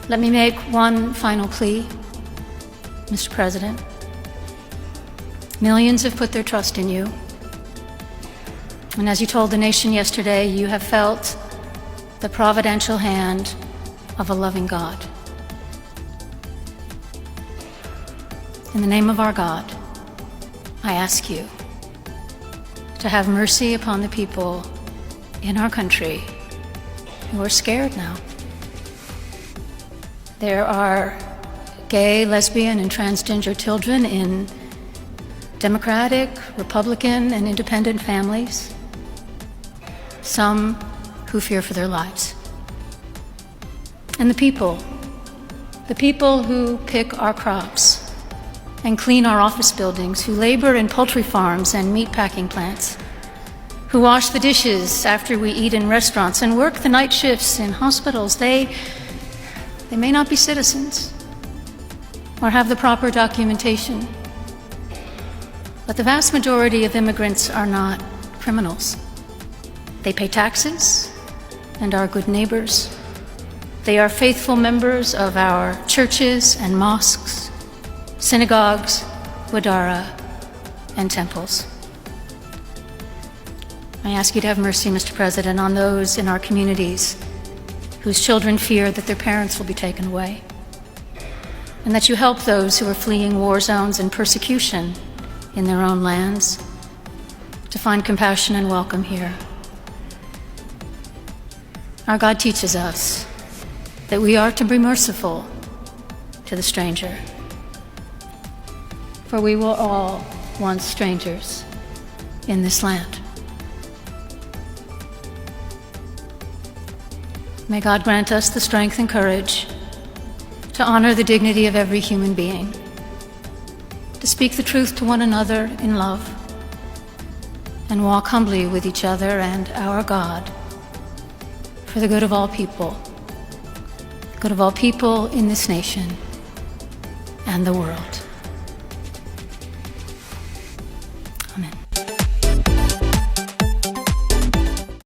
Let me make one final plea, Mr. President. Millions have put their trust in you. And as you told the nation yesterday, you have felt the providential hand of a loving God. In the name of our God, I ask you to have mercy upon the people in our country who are scared now. There are gay, lesbian, and transgender children in Democratic, Republican, and independent families, some who fear for their lives. And the people who pick our crops and clean our office buildings, who labor in poultry farms and meat packing plants, who wash the dishes after we eat in restaurants and work the night shifts in hospitals, they may not be citizens or have the proper documentation, but the vast majority of immigrants are not criminals. They pay taxes and are good neighbors. They are faithful members of our churches and mosques, synagogues, wadara, and temples. I ask you to have mercy, Mr. President, on those in our communities whose children fear that their parents will be taken away, and that you help those who are fleeing war zones and persecution in their own lands to find compassion and welcome here. Our God teaches us that we are to be merciful to the stranger, for we were all once strangers in this land. May God grant us the strength and courage to honor the dignity of every human being, to speak the truth to one another in love, and walk humbly with each other and our God for the good of all people in this nation and the world.